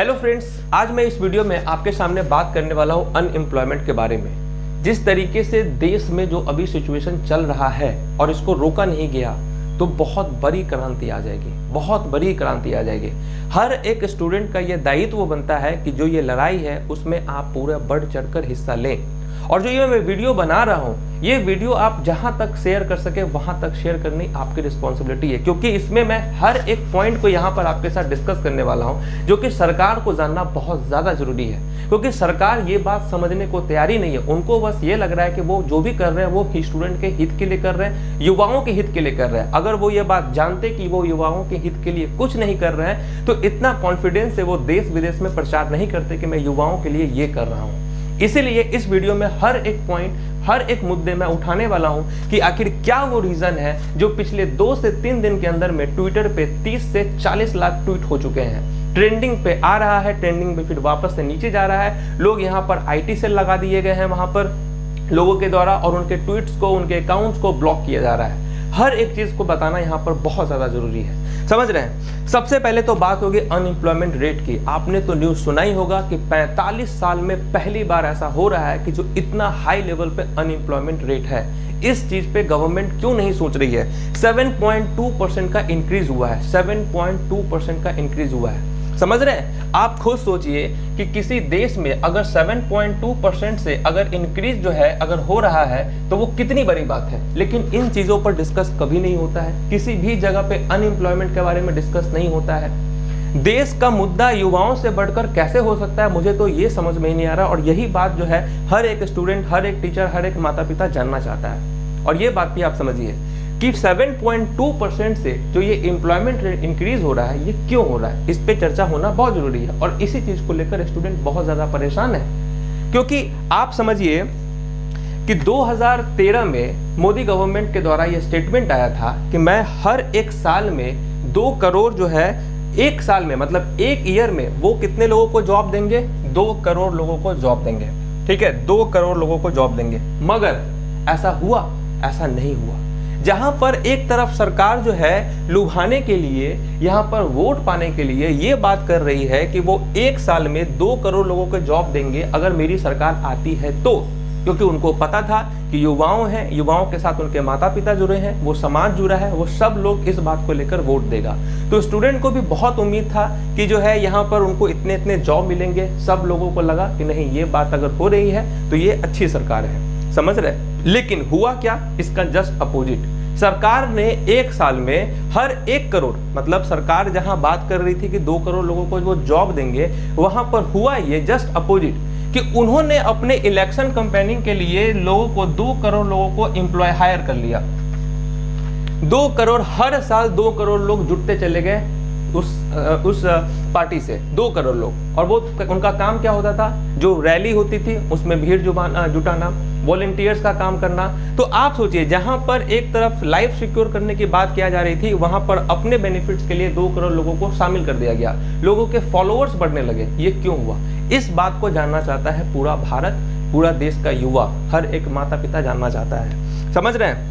Hello friends, आज मैं इस वीडियो में आपके सामने बात करने वाला हूं अनएम्प्लॉयमेंट के बारे में। जिस तरीके से देश में जो अभी सिचुएशन चल रहा है और इसको रोका नहीं गया तो बहुत बड़ी क्रांति आ जाएगी, बहुत बड़ी क्रांति आ जाएगी। हर एक स्टूडेंट का ये दायित्व बनता है कि जो ये लड़ाई है उसमें आप पूरा बढ़ चढ़कर हिस्सा लें। और जो ये मैं वीडियो बना रहा हूँ, ये वीडियो आप जहां तक शेयर कर सके वहां तक शेयर करनी आपकी रिस्पॉन्सिबिलिटी है, क्योंकि इसमें मैं हर एक पॉइंट को यहां पर आपके साथ डिस्कस करने वाला हूं जो कि सरकार को जानना बहुत ज्यादा जरूरी है। क्योंकि सरकार ये बात समझने को तैयार ही नहीं है। उनको बस ये लग रहा है कि वो जो भी कर रहे हैं वो स्टूडेंट के हित के लिए कर रहे हैं, युवाओं के हित के लिए कर रहे हैं। अगर वो ये बात जानते कि वो युवाओं के हित के लिए कुछ नहीं कर रहे हैं तो इतना कॉन्फिडेंस से वो देश विदेश में प्रचार नहीं करते कि मैं युवाओं के लिए ये कर रहा हूँ। इसीलिए इस वीडियो में हर एक पॉइंट, हर एक मुद्दे में उठाने वाला हूं कि आखिर क्या वो रीजन है जो पिछले 2 से 3 दिन के अंदर में ट्विटर पे 30 से 40 लाख ट्वीट हो चुके हैं। ट्रेंडिंग पे आ रहा है, ट्रेंडिंग पे फिर वापस से नीचे जा रहा है। लोग यहाँ पर IT सेल लगा दिए गए हैं वहां पर लोगों के द्वारा, और उनके ट्वीट्स को, उनके अकाउंट्स को ब्लॉक किया जा रहा है। हर एक चीज को बताना यहाँ पर बहुत ज्यादा जरूरी है, समझ रहे हैं। सबसे पहले तो बात होगी अनएम्प्लॉयमेंट रेट की। आपने तो न्यूज सुना ही होगा कि 45 साल में पहली बार ऐसा हो रहा है कि जो इतना हाई लेवल पे अनएम्प्लॉयमेंट रेट है, इस चीज पे गवर्नमेंट क्यों नहीं सोच रही है। 7.2% का इंक्रीज हुआ है, 7.2% का इंक्रीज हुआ है, समझ रहे हैं। आप खुद सोचिए कि किसी देश में अगर 7.2% से अगर इंक्रीज जो है अगर हो रहा है तो वो कितनी बड़ी बात है। लेकिन इन चीजों पर डिस्कस कभी नहीं होता है, किसी भी जगह पे अनएम्प्लॉयमेंट के बारे में डिस्कस नहीं होता है। देश का मुद्दा युवाओं से बढ़कर कैसे हो सकता है, मुझे तो ये समझ में ही नहीं आ रहा। और यही बात जो है हर एक स्टूडेंट, हर एक टीचर, हर एक माता पिता जानना चाहता है। और ये बात भी आप समझिए कि 7.2% से जो ये एम्प्लॉयमेंट रेट इंक्रीज हो रहा है, ये क्यों हो रहा है, इस पे चर्चा होना बहुत जरूरी है। और इसी चीज को लेकर स्टूडेंट बहुत ज्यादा परेशान है, क्योंकि आप समझिए कि 2013 में मोदी गवर्नमेंट के द्वारा ये स्टेटमेंट आया था कि मैं हर एक साल में 2 करोड़ जो है, एक साल में मतलब एक ईयर में वो कितने लोगों को जॉब देंगे, 2 करोड़ लोगों को जॉब देंगे। ठीक है, 2 करोड़ लोगों को जॉब देंगे। मगर ऐसा हुआ? ऐसा नहीं हुआ। जहां पर एक तरफ सरकार जो है लुभाने के लिए, यहां पर वोट पाने के लिए ये बात कर रही है कि वो एक साल में 2 करोड़ लोगों को जॉब देंगे अगर मेरी सरकार आती है तो, क्योंकि उनको पता था कि युवाओं हैं, युवाओं के साथ उनके माता पिता जुड़े हैं, वो समाज जुड़ा है, वो सब लोग इस बात को लेकर वोट देगा। तो स्टूडेंट को भी बहुत उम्मीद था कि जो है यहाँ पर उनको इतने इतने जॉब मिलेंगे। सब लोगों को लगा कि नहीं, ये बात अगर हो रही है तो ये अच्छी सरकार है, समझ रहे। लेकिन हुआ क्या, इसका जस्ट अपोजिट। सरकार ने एक साल में हर 1 करोड़, मतलब सरकार जहां बात कर रही थी कि 2 करोड़ लोगों को वो जॉब देंगे, वहां पर हुआ ये जस्ट अपोजिट कि उन्होंने अपने इलेक्शन कैंपेनिंग के लिए लोगों को 2 करोड़ लोगों को एम्प्लॉय हायर कर लिया। 2 करोड़, हर साल 2 करोड़ लोग जुटते चले गए उस पार्टी से, 2 करोड़ लोग। और वो उनका काम क्या होता था, जो रैली होती थी उसमें भीड़ जुटाना, वॉलंटियर्स का काम करना। तो आप सोचिए, जहां पर एक तरफ लाइफ सिक्योर करने की बात किया जा रही थी, वहां पर अपने बेनिफिट्स के लिए 2 करोड़ लोगों को शामिल कर दिया गया। लोगों के फॉलोअर्स बढ़ने लगे। ये क्यों हुआ? इस बात को जानना चाहता है पूरा भारत, पूरा देश का युवा, हर एक माता पिता जानना चाहता है, समझ रहे हैं।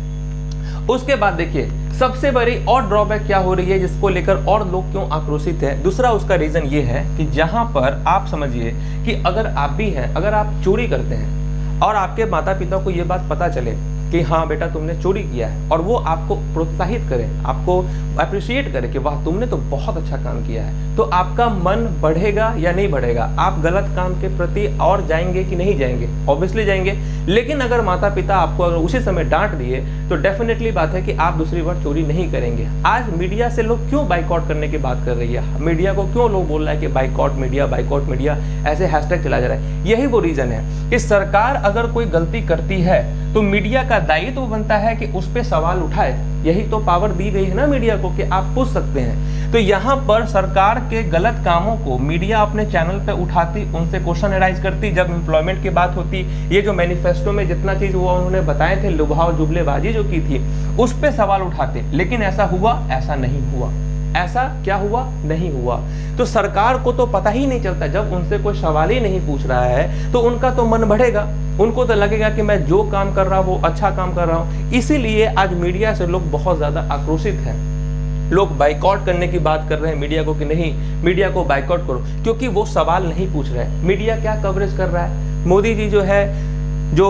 उसके बाद देखिए सबसे बड़ी और ड्रॉबैक क्या हो रही है जिसको लेकर और लोग क्यों आक्रोशित है। दूसरा उसका रीजन ये है कि जहां पर आप समझिए कि अगर आप भी हैं, अगर आप चोरी करते हैं और आपके माता पिता को ये बात पता चले कि हाँ बेटा तुमने चोरी किया है, और वो आपको प्रोत्साहित करें, आपको अप्रिशिएट करें कि वाह तुमने तो बहुत अच्छा काम किया है, तो आपका मन बढ़ेगा या नहीं बढ़ेगा? आप गलत काम के प्रति और जाएंगे कि नहीं जाएंगे? ऑब्वियसली जाएंगे। लेकिन अगर माता पिता आपको अगर उसी समय डांट दिए तो डेफिनेटली बात है कि आप दूसरी बार चोरी नहीं करेंगे। आज मीडिया से लोग क्यों बाइकआउट करने की बात कर रही है, मीडिया को क्यों लोग बोल रहा है कि बाइकआउट मीडिया, ऐसे हैशटैग चला जा रहा है। यही वो रीजन है कि सरकार अगर कोई गलती करती है तो मीडिया का दायित्व बनता है कि उस पर सवाल उठाए। यही तो पावर दी गई है ना मीडिया को कि आप पूछ सकते हैं। तो यहाँ पर सरकार के गलत कामों को मीडिया अपने चैनल पे उठाती, उनसे क्वेश्चन एराइज करती। जब एम्प्लॉयमेंट की बात होती, ये जो मैनिफेस्टो में जितना चीज वो उन्होंने बताए थे, लुभाव जुमलेबाजी जो की थी, उस पे सवाल उठाते। लेकिन ऐसा हुआ? ऐसा नहीं हुआ। ऐसा क्या हुआ? नहीं हुआ। तो सरकार को तो पता ही नहीं चलता, जब उनसे कोई सवाल ही नहीं पूछ रहा है तो उनका तो मन बढ़ेगा, उनको तो लगेगा कि मैं जो काम कर रहा हूं वो अच्छा काम कर रहा हूं। इसीलिए आज मीडिया से लोग बहुत ज्यादा आक्रोशित हैं। लोग बाइकआउट करने की बात कर रहे हैं मीडिया को कि नहीं मीडिया को बाइकआउट करो, क्योंकि वो सवाल नहीं पूछ रहे हैं। मीडिया क्या कवरेज कर रहा है, मोदी जी जो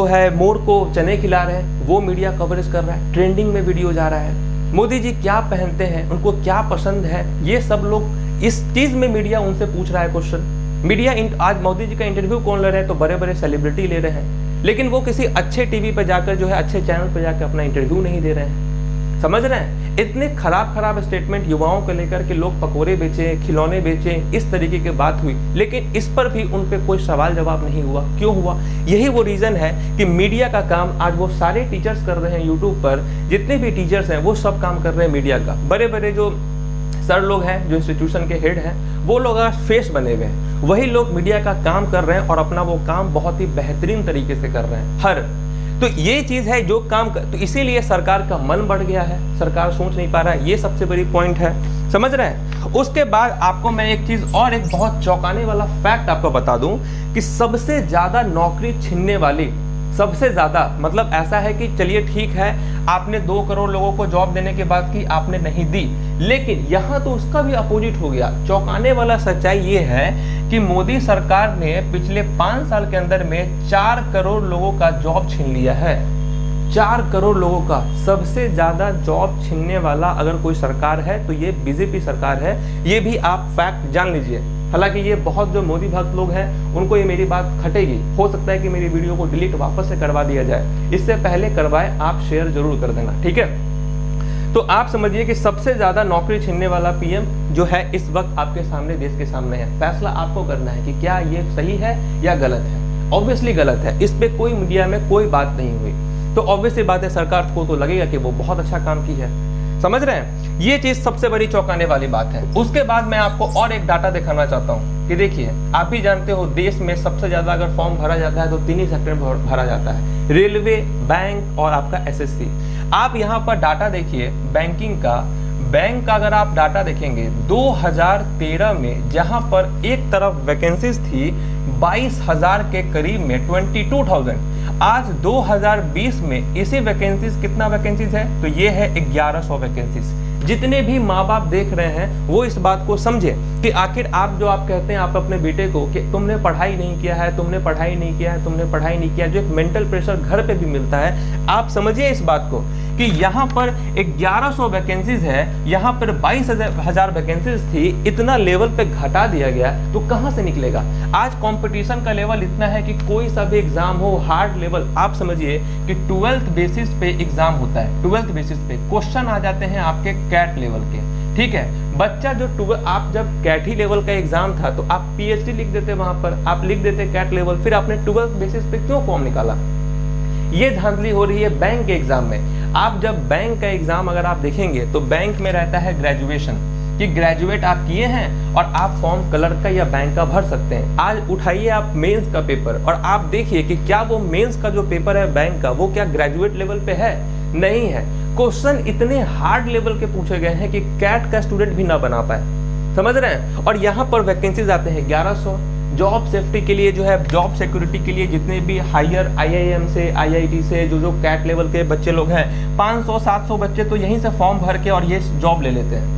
है मोर को चने खिला रहे हैं, वो मीडिया कवरेज कर रहा है, ट्रेंडिंग में वीडियो जा रहा है। मोदी जी क्या पहनते हैं, उनको क्या पसंद है, ये सब लोग इस चीज में मीडिया उनसे पूछ रहा है क्वेश्चन। मीडिया आज मोदी जी का इंटरव्यू कौन ले रहे हैं, तो बड़े बड़े सेलिब्रिटी ले रहे हैं, लेकिन वो किसी अच्छे टीवी पे जाकर जो है अच्छे चैनल पे जाकर अपना इंटरव्यू नहीं दे रहे हैं। समझ रहे हैं, इतने खराब स्टेटमेंट युवाओं को लेकर के लोग पकोड़े बेचे, खिलौने बेचे, इस तरीके की बात हुई, लेकिन इस पर भी उन पे कोई सवाल जवाब नहीं हुआ। क्यों हुआ? यही वो रीजन है कि मीडिया का काम आज वो सारे टीचर्स कर रहे हैं। यूट्यूब पर जितने भी टीचर्स हैं वो सब काम कर रहे हैं मीडिया का। बड़े बड़े जो सर लोग हैं, जो इंस्टीट्यूशन के हेड हैं, वो लोग आज फेस बने हुए हैं, वही लोग मीडिया का काम कर रहे हैं और अपना वो काम बहुत ही बेहतरीन तरीके से कर रहे हैं। तो ये चीज है जो काम तो इसीलिए सरकार का मन बढ़ गया है, सरकार सोच नहीं पा रहा है, ये सबसे बड़ी पॉइंट है। समझ रहे हैं? उसके बाद आपको मैं एक चीज और, एक बहुत चौंकाने वाला फैक्ट आपको बता दूं कि सबसे ज्यादा नौकरी छीनने वाली, सबसे ज्यादा मतलब ऐसा है कि चलिए ठीक है आपने 2 करोड़ लोगों को जॉब देने के बाद की आपने नहीं दी, लेकिन यहां तो उसका भी अपोजिट हो गया। चौंकाने वाला सच्चाई ये है कि मोदी सरकार ने पिछले 5 साल के अंदर में 4 करोड़ लोगों का जॉब छीन लिया है। 4 करोड़ लोगों का सबसे ज्यादा जॉब छीनने वाला अगर कोई सरकार है तो ये बीजेपी सरकार है। ये भी आप फैक्ट जान लीजिए। हालांकि ये बहुत जो मोदी भक्त लोग हैं उनको ये मेरी बात खटेगी, हो सकता है कि मेरी वीडियो को डिलीट वापस से करवा दिया जाए, इससे पहले करवाए आप शेयर जरूर कर देना, ठीक है। तो आप समझिए कि सबसे ज्यादा नौकरी छीनने वाला पीएम जो है इस वक्त आपके सामने, देश के सामने है। फैसला आपको करना है कि क्या ये सही है या गलत है। ऑब्वियसली गलत है, इस पे कोई मीडिया में कोई बात नहीं हुई, तो ऑब्वियसली बात है सरकार को तो लगेगा कि वो बहुत अच्छा काम की है। समझ रहे हैं? ये चीज सबसे बड़ी चौंकाने वाली बात है। उसके बाद मैं आपको और एक डाटा दिखाना चाहता हूँ कि देखिए, आप ही जानते हो देश में सबसे ज्यादा अगर फॉर्म भरा जाता है तो 3 ही सेक्टर में भरा जाता है, रेलवे, बैंक और आपका एसएससी। आप यहाँ पर डाटा देखिए बैंकिंग का। बैंक का अगर आप डाटा देखेंगे 2013 में जहां पर एक तरफ वैकेंसीज थी 22,000 के करीब में, 22,000, आज 2020 में इसी वैकेंसीज कितना वैकेंसीज है तो ये है 1100 वैकेंसीज। जितने भी माँ बाप देख रहे हैं वो इस बात को समझे कि आखिर आप जो आप कहते हैं आप अपने बेटे को कि तुमने पढ़ाई नहीं किया है, तुमने पढ़ाई नहीं किया है, तुमने पढ़ाई नहीं किया, जो एक मेंटल प्रेशर घर पे भी मिलता है, आप समझिए इस बात को कि यहाँ पर 1100 वैकेंसीज है, यहाँ पर 22,000 वैकेंसीज थी, इतना लेवल पे घटा दिया गया तो कहाँ से निकलेगा। आज कंपटीशन का लेवल इतना है कि कोई सा भी एग्जाम हो, हार्ड लेवल, आप समझिए कि 12th बेसिस पे एग्जाम होता है। 12th बेसिस पे क्वेश्चन आ जाते हैं आपके कैट लेवल के, ठीक है। बच्चा जो आप जब कैट ही लेवल का एग्जाम था तो आप पीएचडी लिख देते, वहां पर आप लिख देते कैट लेवल, फिर आपने 12th बेसिस पे क्यों फॉर्म निकाला। ये धांधली हो रही है बैंक के एग्जाम में। आप जब बैंक का एग्जाम अगर आप देखेंगे तो बैंक में रहता है ग्रेजुएशन, कि ग्रेजुएट आप किए हैं और आप फॉर्म क्लर्क का या बैंक का भर सकते हैं। आज उठाइए आप मेंस का पेपर और आप देखिए कि क्या वो मेंस का जो पेपर है बैंक का, वो क्या ग्रेजुएट लेवल पे है? नहीं है। क्वेश्चन इतने हार्ड लेवल के पूछे गए हैं कि कैट का स्टूडेंट भी ना बना पाए। समझ रहे हैं? और यहाँ पर वैकेंसीज आते हैं 1100। जॉब सेफ्टी के लिए जो है, जॉब सिक्योरिटी के लिए जितने भी हायर आईआईएम से, आईआईटी से जो कैट लेवल के बच्चे लोग हैं, 500-700 बच्चे तो यहीं से फॉर्म भर के और ये जॉब ले लेते हैं।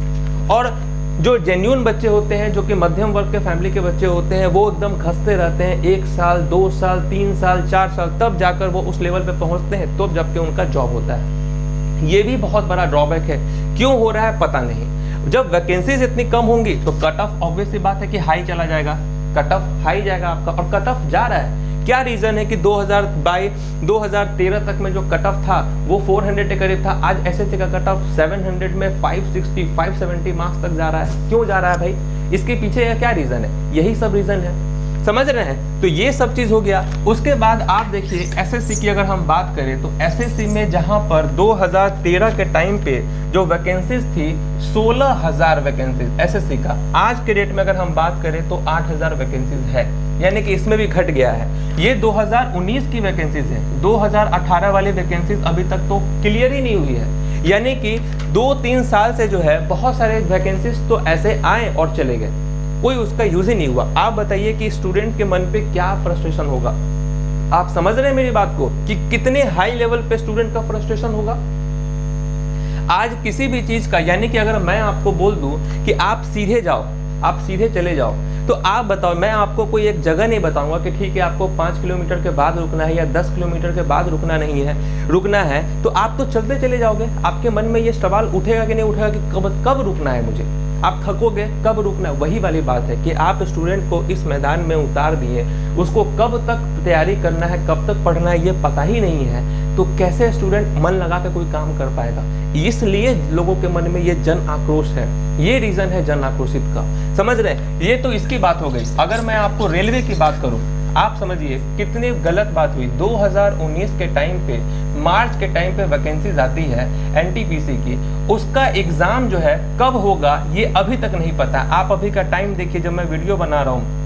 और जो जेन्युइन बच्चे होते हैं, जो कि मध्यम वर्ग के फैमिली के बच्चे होते हैं, वो एकदम खसते रहते हैं 1 साल, 2 साल, 3 साल, 4 साल, तब जाकर वो उस लेवल पे पहुंचते हैं, तो जबकि उनका जॉब होता है। ये भी बहुत बड़ा ड्रॉबैक है। क्यों हो रहा है पता नहीं। जब वैकेंसीज इतनी कम होंगी तो कट ऑफ ऑब्वियसली बात है कि हाई चला जाएगा, कट ऑफ हाई जाएगा आपका, और कट ऑफ जा रहा है। क्या रीजन है कि 2013 तक में जो कट ऑफ था वो 400 के करीब था, आज एसएससी का कट ऑफ 700 में 560, 570 मार्क्स तक जा रहा है। क्यों जा रहा है भाई? इसके पीछे क्या रीजन है? यही सब रीजन है। समझ रहे हैं? तो ये सब चीज हो गया। उसके बाद आप देखिए एसएससी की अगर हम बात करें तो एसएससी में जहां पर 2013 के टाइम पे जो वैकेंसीज थी 16,000 वैकेंसीज एसएससी का, आज के डेट में अगर हम बात करें तो 8,000 वैकेंसीज है, यानी कि इसमें भी घट गया है। ये 2019 की वैकेंसीज है, 2018 वाली वैकेंसीज अभी तक तो क्लियर ही नहीं हुई है, यानी कि 2-3 साल से जो है बहुत सारे वैकेंसीज तो ऐसे आए और चले गए, कोई उसका यूज ही नहीं हुआ। आप बताइए कि स्टूडेंट के मन पे क्या फ्रस्ट्रेशन होगा। आप समझ रहे हैं मेरी बात को कि कितने हाई लेवल पे स्टूडेंट का फ्रस्ट्रेशन होगा। आज किसी भी चीज का, यानी कि अगर मैं आपको बोल दूं कि आप सीधे जाओ, आप सीधे चले जाओ, तो आप बताओ, मैं आपको कोई एक जगह नहीं बताऊंगा कि ठीक है आपको 5 किलोमीटर के बाद रुकना है या 10 किलोमीटर के बाद रुकना नहीं है, रुकना है तो आप तो चलते चले जाओगे। आपके मन में ये सवाल उठेगा कि नहीं उठेगा कि कब रुकना है मुझे, आप थकोगे, कब रुकना है। वही वाली बात है कि आप स्टूडेंट को इस मैदान में उतार दिए, उसको कब तक तैयारी करना है, कब तक पढ़ना है ये पता ही नहीं है, तो कैसे स्टूडेंट मन लगा के कोई काम कर पाएगा। इसलिए लोगों के मन में ये जन आक्रोश है, ये रीजन है जन आक्रोशित का, समझ रहे। ये तो इसकी बात हो गई। अगर मैं आपको रेलवे की बात करूं, आप समझिए कितनी गलत बात हुई। 2019 के टाइम पे, मार्च के टाइम पे वैकेंसीज आती है एनटीपीसी की, उसका एग्जाम जो है कब होगा ये अभी तक नहीं पता। आप अभी का टाइम देखिए, जब मैं वीडियो बना रहा हूँ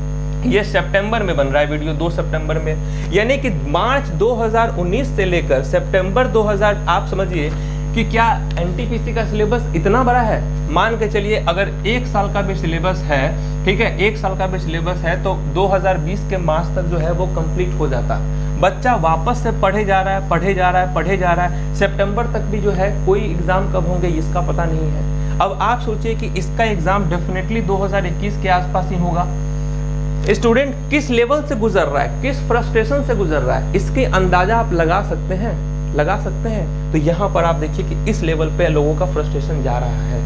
ये सितंबर में बन रहा है वीडियो, 2 सितंबर में, यानी कि मार्च 2019 से लेकर सितंबर 2000, आप समझिए कि क्या एनटीपीसी का सिलेबस इतना बड़ा है। मान के चलिए अगर 1 साल का भी सिलेबस है, ठीक है, 1 साल का भी सिलेबस है तो 2020 के मार्च तक जो है वो कंप्लीट हो जाता। बच्चा वापस से पढ़े जा रहा है, सितंबर तक भी जो है कोई एग्जाम कब होंगे इसका पता नहीं है। अब आप सोचिए कि इसका एग्जाम डेफिनेटली 2021 के आसपास ही होगा। स्टूडेंट किस लेवल से गुजर रहा है, किस फ्रस्ट्रेशन से गुजर रहा है, इसके अंदाजा आप लगा सकते हैं। तो यहाँ पर आप देखिए कि इस लेवल पे लोगों का फ्रस्ट्रेशन जा रहा है।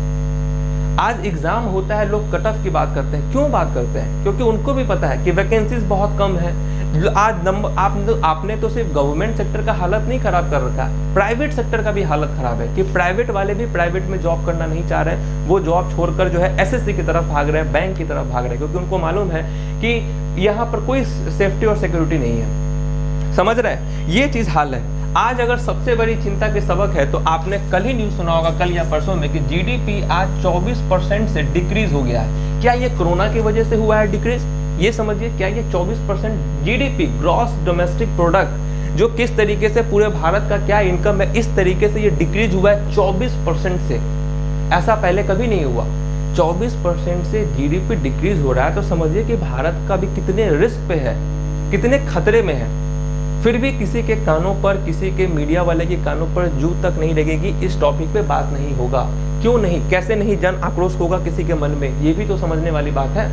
आज एग्जाम होता है, लोग कट ऑफ की बात करते हैं। क्यों बात करते हैं? क्योंकि उनको भी पता है कि वैकेंसीज बहुत कम है। आज आपने तो सिर्फ गवर्नमेंट सेक्टर का हालत नहीं खराब कर रखा, प्राइवेट सेक्टर का भी हालत खराब है कि प्राइवेट वाले भी प्राइवेट में जॉब करना नहीं चाह रहे हैं। वो जॉब छोड़कर जो है एसएससी की तरफ भाग रहे हैं, बैंक की तरफ भाग रहे हैं, क्योंकि उनको मालूम है कि यहाँ पर कोई सेफ्टी और सिक्योरिटी नहीं है। समझ रहे हैं, ये चीज हाल है। आज अगर सबसे बड़ी चिंता के सबक है तो आपने कल ही न्यूज सुना होगा, कल या परसों में, कि जीडीपी आज 24% से डिक्रीज हो गया है। क्या ये कोरोना की वजह से हुआ है डिक्रीज? ये समझिए, क्या ये 24% जीडीपी, ग्रॉस डोमेस्टिक प्रोडक्ट, जो किस तरीके से पूरे भारत का क्या इनकम है, इस तरीके से ये डिक्रीज हुआ है 24% से। ऐसा पहले कभी नहीं हुआ। 24% से जीडीपी डिक्रीज हो रहा है तो समझिए कि भारत का भी कितने रिस्क पे है, कितने खतरे में है। फिर भी किसी के कानों पर, किसी के मीडिया वाले के कानों पर जू तक नहीं लगेगी, इस टॉपिक पे बात नहीं होगा। क्यों नहीं, कैसे नहीं जन आक्रोश होगा किसी के मन में, ये भी तो समझने वाली बात है।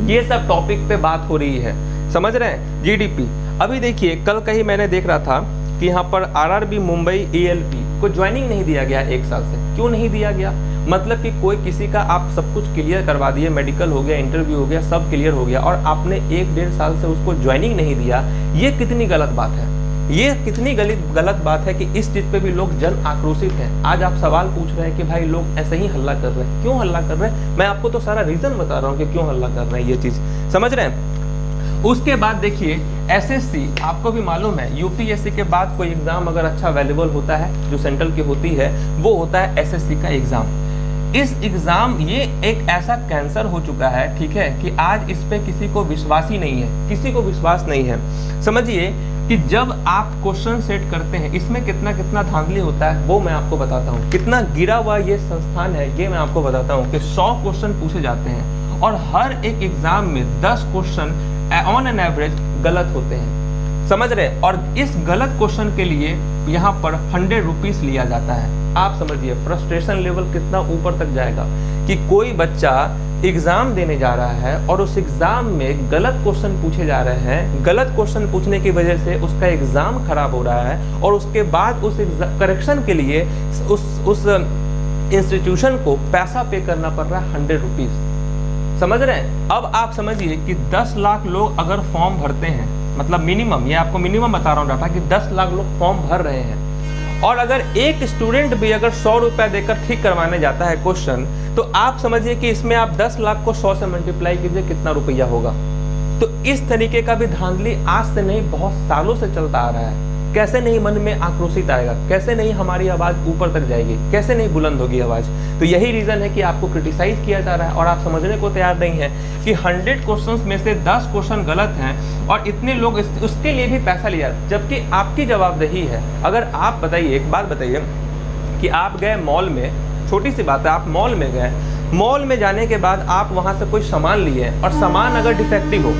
ये सब टॉपिक पे बात हो रही है, समझ रहे हैं। जीडीपी अभी देखिए, कल कहीं मैंने देख रहा था कि यहाँ पर आरआरबी मुंबई एएलपी को ज्वाइनिंग नहीं दिया गया 1 साल से। क्यों नहीं दिया गया? मतलब कि कोई किसी का आप सब कुछ क्लियर करवा दिए, मेडिकल हो गया, इंटरव्यू हो गया, सब क्लियर हो गया, और आपने 1-1.5 साल से उसको ज्वाइनिंग नहीं दिया। ये कितनी गलत बात है, ये कितनी गलत बात है कि इस चीज पे भी लोग जन आक्रोशित हैं। आज आप सवाल पूछ रहे हैं कि भाई लोग ऐसे ही हल्ला कर रहे हैं, क्यों हल्ला कर रहे हैं? मैं आपको तो सारा रीजन बता रहा हूँ कि क्यों हल्ला कर रहे हैं, ये चीज समझ रहे हैं। उसके बाद देखिए एसएससी, आपको भी मालूम है यूपीएससी के बाद कोई एग्जाम अगर अच्छा अवेलेबल होता है जो सेंट्रल की होती है, वो होता है एसएससी का एग्जाम। इस एग्जाम, ये एक ऐसा कैंसर हो चुका है, ठीक है, कि आज इस पे किसी को विश्वास ही नहीं है, किसी को विश्वास नहीं है। समझिए कि जब आप क्वेश्चन सेट करते हैं, इसमें कितना धांधली होता है वो मैं आपको बताता हूँ। कितना गिरा हुआ ये संस्थान है ये मैं आपको बताता हूँ कि 100 क्वेश्चन पूछे जाते हैं और हर एक एग्जाम में 10 क्वेश्चन ऑन एन एवरेज गलत होते हैं, समझ रहे। और इस गलत क्वेश्चन के लिए यहाँ पर 100 रुपीज लिया जाता है। आप समझिए फ्रस्ट्रेशन लेवल कितना ऊपर तक जाएगा कि कोई बच्चा एग्जाम देने जा रहा है और उस एग्जाम में गलत क्वेश्चन पूछे जा रहे हैं, गलत क्वेश्चन पूछने की वजह से उसका एग्जाम खराब हो रहा है, और उसके बाद उस करेक्शन के लिए उस इंस्टीट्यूशन को पैसा पे करना पड़ रहा है 100 रुपीज, समझ रहे हैं। अब आप समझिए कि 10 लाख लोग अगर फॉर्म भरते हैं, मतलब मिनिमम, ये आपको मिनिमम बता रहा हूँ डाटा, कि 10 लाख लोग फॉर्म भर रहे हैं, और अगर एक स्टूडेंट भी अगर 100 रुपया देकर ठीक करवाने जाता है क्वेश्चन, तो आप समझिए कि इसमें आप 10 लाख को 100 से मल्टीप्लाई कीजिए, कितना रुपया होगा। तो इस तरीके का भी धांधली आज से नहीं बहुत सालों से चलता आ रहा है। कैसे नहीं मन में आक्रोशित आएगा, कैसे नहीं हमारी आवाज ऊपर तक जाएगी, कैसे नहीं बुलंद होगी आवाज। तो यही रीजन है कि आपको क्रिटिसाइज किया जा रहा है और आप समझने को तैयार नहीं है कि 100 क्वेश्चंस में से 10 क्वेश्चन गलत हैं और इतने लोग उसके लिए भी पैसा लिया, जबकि आपकी जवाबदेही है। अगर आप बताइए, एक बात बताइए कि आप गए मॉल में, छोटी सी बात है, आप मॉल में गए, मॉल में जाने के बाद आप वहां से कोई सामान लिए और सामान अगर डिफेक्टिव हो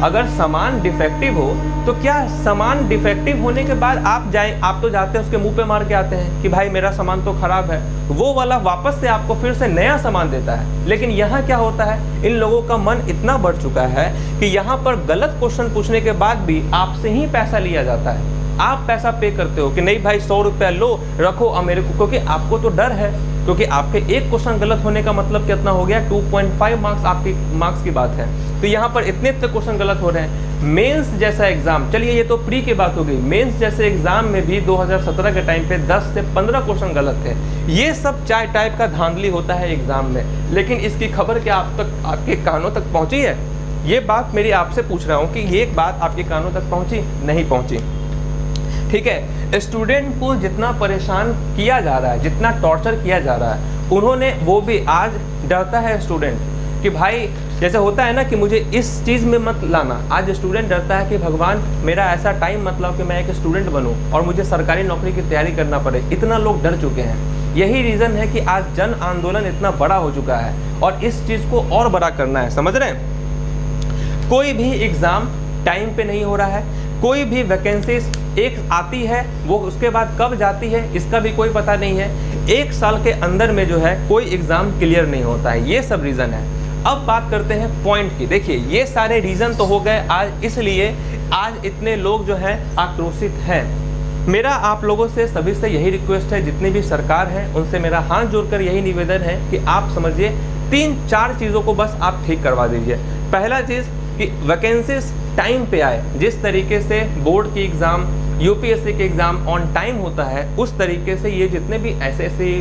अगर सामान डिफेक्टिव हो तो क्या सामान डिफेक्टिव होने के बाद आप तो जाते हैं उसके मुंह पे मार के आते हैं कि भाई मेरा सामान तो खराब है, वो वाला वापस से आपको फिर से नया सामान देता है। लेकिन यहाँ क्या होता है, इन लोगों का मन इतना बढ़ चुका है कि यहाँ पर गलत क्वेश्चन पूछने के बाद भी आपसे ही पैसा लिया जाता है। आप पैसा पे करते हो कि नहीं भाई 100 रुपया लो रखो मेरे को, क्योंकि आपको तो डर है, क्योंकि आपके एक क्वेश्चन गलत होने का मतलब कितना हो गया, 2.5 मार्क्स आपके मार्क्स की बात है। तो यहाँ पर इतने क्वेश्चन गलत हो रहे हैं। मेंस जैसा एग्जाम, चलिए ये तो प्री की बात हो गई, मेंस जैसे एग्जाम में भी 2017 के टाइम पे 10 से 15 क्वेश्चन गलत थे। ये सब चाय टाइप का धांधली होता है एग्जाम में, लेकिन इसकी खबर क्या आप तक, आपके कानों तक पहुंची है? ये बात मेरी आपसे पूछ रहा हूँ कि ये बात आपके कानों तक पहुंची? नहीं पहुंची। ठीक है, स्टूडेंट को जितना परेशान किया जा रहा है, जितना टॉर्चर किया जा रहा है, उन्होंने वो भी आज डरता है स्टूडेंट कि भाई जैसे होता है ना कि मुझे इस चीज़ में मत लाना। आज स्टूडेंट डरता है कि भगवान मेरा ऐसा टाइम मत लाओ कि मैं एक स्टूडेंट बनूं और मुझे सरकारी नौकरी की तैयारी करना पड़े। इतना लोग डर चुके हैं। यही रीज़न है कि आज जन आंदोलन इतना बड़ा हो चुका है और इस चीज़ को और बड़ा करना है। समझ रहे हैं? कोई भी एग्ज़ाम टाइम पे नहीं हो रहा है, कोई भी वैकेंसीज एक आती है वो उसके बाद कब जाती है इसका भी कोई पता नहीं है। एक साल के अंदर में जो है कोई एग्जाम क्लियर नहीं होता है। ये सब रीज़न है। अब बात करते हैं पॉइंट की। देखिए ये सारे रीज़न तो हो गए आज, इसलिए आज इतने लोग जो हैं आक्रोशित हैं। मेरा आप लोगों से सभी से यही रिक्वेस्ट है, जितनी भी सरकार है उनसे मेरा हाथ जोड़कर यही निवेदन है कि आप समझिए 3-4 चीज़ों को बस आप ठीक करवा दीजिए। पहला चीज़ कि वैकेंसीज टाइम पे आए। जिस तरीके से बोर्ड की एग्ज़ाम, यूपीएससी के एग्ज़ाम ऑन टाइम होता है, उस तरीके से ये जितने भी एसएससी,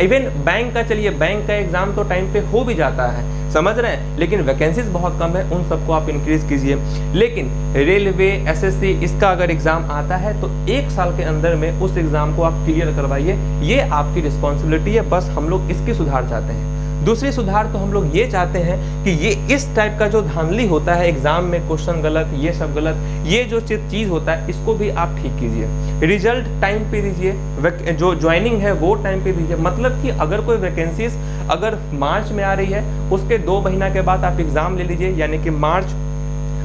इवन बैंक का, चलिए बैंक का एग्ज़ाम तो टाइम पे हो भी जाता है, समझ रहे हैं, लेकिन वैकेंसीज बहुत कम है, उन सबको आप इंक्रीज कीजिए। लेकिन रेलवे, एसएससी, इसका अगर एग्ज़ाम आता है तो 1 साल के अंदर में उस एग्ज़ाम को आप क्लियर करवाइए। ये आपकी रिस्पॉन्सिबिलिटी है, बस हम लोग इसकी सुधार चाहते हैं। दूसरी सुधार तो हम लोग ये चाहते हैं कि ये इस टाइप का जो धांधली होता है एग्जाम में, क्वेश्चन गलत, ये सब गलत, ये जो चीज़ होता है इसको भी आप ठीक कीजिए। रिजल्ट टाइम पे दीजिए, जो ज्वाइनिंग है वो टाइम पे दीजिए। मतलब कि अगर कोई वैकेंसीज अगर मार्च में आ रही है, उसके 2 महीना के बाद आप एग्ज़ाम ले लीजिए, यानी कि मार्च,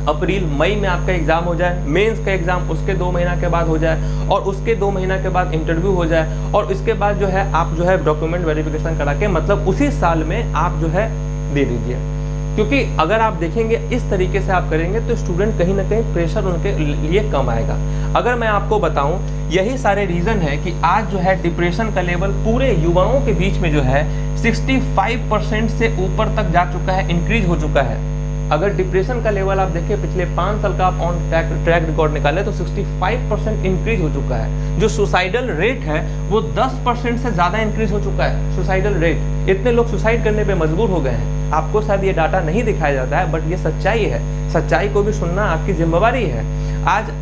अप्रैल, मई में आपका एग्जाम हो जाए, मेंस का एग्जाम उसके 2 महीना के बाद हो जाए और उसके 2 महीना के बाद इंटरव्यू हो जाए और इसके बाद जो है आप जो है डॉक्यूमेंट वेरिफिकेशन करा के, मतलब उसी साल में आप जो है दे दीजिए। क्योंकि अगर आप देखेंगे इस तरीके से आप करेंगे तो स्टूडेंट कहीं ना कहीं प्रेशर उनके लिए कम आएगा। अगर मैं आपको बताऊं, यही सारे रीज़न है कि आज जो है डिप्रेशन का लेवल पूरे युवाओं के बीच में जो है 65% से ऊपर तक जा चुका है, इंक्रीज हो चुका है। अगर डिप्रेशन का लेवल आप देखिए पिछले 5 साल का आप ऑन ट्रैक रिकॉर्ड निकाले तो 65% इंक्रीज हो चुका है। जो सुसाइडल रेट है वो 10% से ज़्यादा इंक्रीज हो चुका है। सुसाइडल रेट, इतने लोग सुसाइड करने पे मजबूर हो गए हैं। आपको शायद ये डाटा नहीं दिखाया जाता है, बट ये सच्चाई है। सच्चाई को भी सुनना आपकी जिम्मेवारी है। आज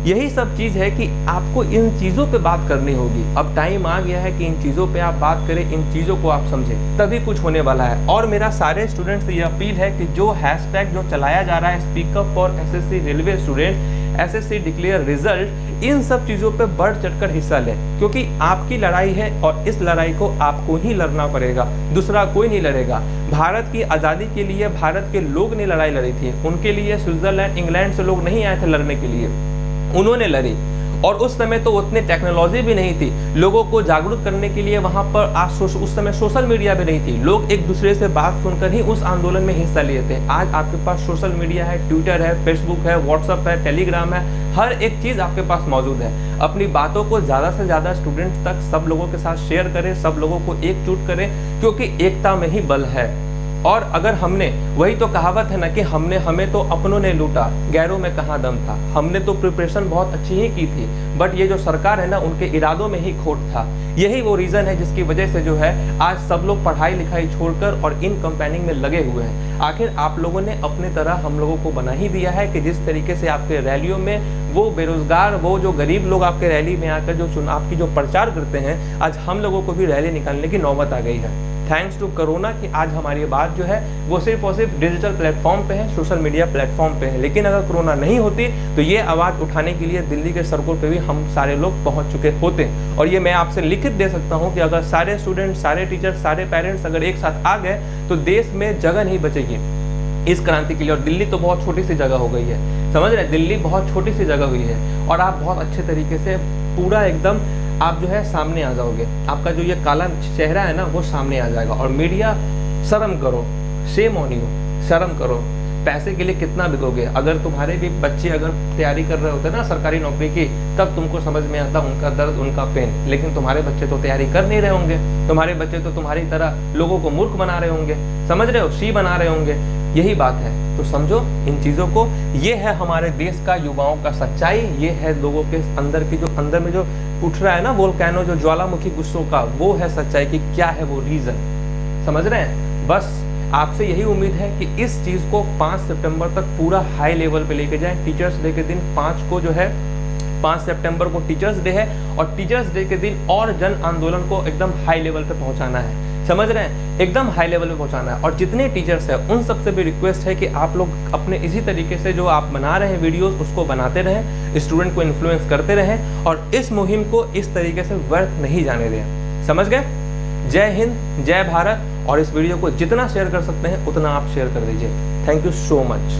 यही सब चीज़ है कि आपको इन चीज़ों पे बात करनी होगी। अब टाइम आ गया है कि इन चीज़ों पे आप बात करें, इन चीज़ों को आप समझें, तभी कुछ होने वाला है। और मेरा सारे स्टूडेंट्स से ये अपील है कि जो हैशटैग जो चलाया जा रहा है, speak up for SSC railway student, SSC declare result, इन सब चीज़ों पे बढ़ चढ़कर हिस्सा लें, क्योंकि आपकी लड़ाई है और इस लड़ाई को आपको ही लड़ना पड़ेगा, दूसरा कोई नहीं लड़ेगा। भारत की आज़ादी के लिए भारत के लोग ने लड़ाई लड़ी थी, उनके लिए स्विट्जरलैंड, इंग्लैंड से लोग नहीं आए थे लड़ने के लिए, उन्होंने लड़ी। और उस समय तो उतनी टेक्नोलॉजी भी नहीं थी, लोगों को जागरूक करने के लिए वहाँ पर उस समय सोशल मीडिया भी नहीं थी, लोग एक दूसरे से बात सुनकर ही उस आंदोलन में हिस्सा लिए थे। आज आपके पास सोशल मीडिया है, ट्विटर है, फेसबुक है, व्हाट्सअप है, टेलीग्राम है, हर एक चीज़ आपके पास मौजूद है। अपनी बातों को ज़्यादा से ज़्यादा स्टूडेंट्स तक, सब लोगों के साथ शेयर करें, सब लोगों को एकजुट करें, क्योंकि एकता में ही बल है। और अगर हमने, वही तो कहावत है ना कि हमें तो अपनों ने लूटा, गैरों में कहाँ दम था। हमने तो प्रिपरेशन बहुत अच्छी ही की थी, बट ये जो सरकार है ना, उनके इरादों में ही खोट था। यही वो रीज़न है जिसकी वजह से जो है आज सब लोग पढ़ाई लिखाई छोड़कर और इन कंपेनिंग में लगे हुए हैं। आखिर आप लोगों ने अपने तरह हम लोगों को बना ही दिया है कि जिस तरीके से आपके रैलियों में वो बेरोजगार, वो जो गरीब लोग आपके रैली में आकर जो आपकी जो प्रचार करते हैं, आज हम लोगों को भी रैली निकालने की नौबत आ गई है। थैंक्स टू कोरोना कि आज हमारी बात जो है वो सिर्फ और सिर्फ डिजिटल प्लेटफॉर्म पे है, सोशल मीडिया प्लेटफॉर्म पे है। लेकिन अगर कोरोना नहीं होती तो ये आवाज़ उठाने के लिए दिल्ली के सड़कों पे भी हम सारे लोग पहुंच चुके होते। और ये मैं आपसे लिखित दे सकता हूं कि अगर सारे स्टूडेंट, सारे टीचर, सारे पेरेंट्स अगर एक साथ आ गए तो देश में जगह नहीं बचेगी। इस क्रांति के लिए। और दिल्ली तो बहुत छोटी सी जगह हो गई है, समझ रहे हैं, दिल्ली बहुत छोटी सी जगह हुई है और आप बहुत अच्छे तरीके से पूरा एकदम आप जो है सामने आ जाओगे, आपका जो ये काला चेहरा है ना वो सामने आ जाएगा। और मीडिया, शर्म करो, शेम ऑन यू, शर्म करो। पैसे के लिए कितना बिकोगे? अगर तुम्हारे भी बच्चे अगर तैयारी कर रहे होते ना सरकारी नौकरी की, तब तुमको समझ में आता उनका दर्द, उनका पेन। लेकिन तुम्हारे बच्चे तो तैयारी कर नहीं रहे होंगे, तुम्हारे बच्चे तो तुम्हारी तरह लोगों को मूर्ख बना रहे होंगे, समझ रहे हो, शी बना रहे होंगे। यही बात है, तो समझो इन चीजों को। ये है हमारे देश का युवाओं का सच्चाई, ये है लोगों के अंदर की जो अंदर में जो उठ रहा है ना वोल्केनो, जो ज्वालामुखी गुस्सों का, वो है सच्चाई कि क्या है वो रीजन, समझ रहे हैं। बस आपसे यही उम्मीद है कि इस चीज को 5 सितंबर तक पूरा हाई लेवल पे लेके जाएं। टीचर्स डे के दिन 5 को जो है 5 सितंबर को टीचर्स डे है और टीचर्स डे के दिन और जन आंदोलन को एकदम हाई लेवल पे पहुंचाना है, समझ रहे हैं, एकदम हाई लेवल पे पहुंचाना है। और जितने टीचर्स हैं उन सबसे भी रिक्वेस्ट है कि आप लोग अपने इसी तरीके से जो आप बना रहे हैं वीडियोस उसको बनाते रहें, स्टूडेंट को इन्फ्लुएंस करते रहें और इस मुहिम को इस तरीके से व्यर्थ नहीं जाने दें, समझ गए। जय हिंद, जय भारत। और इस वीडियो को जितना शेयर कर सकते हैं उतना आप शेयर कर दीजिए। Thank you so much.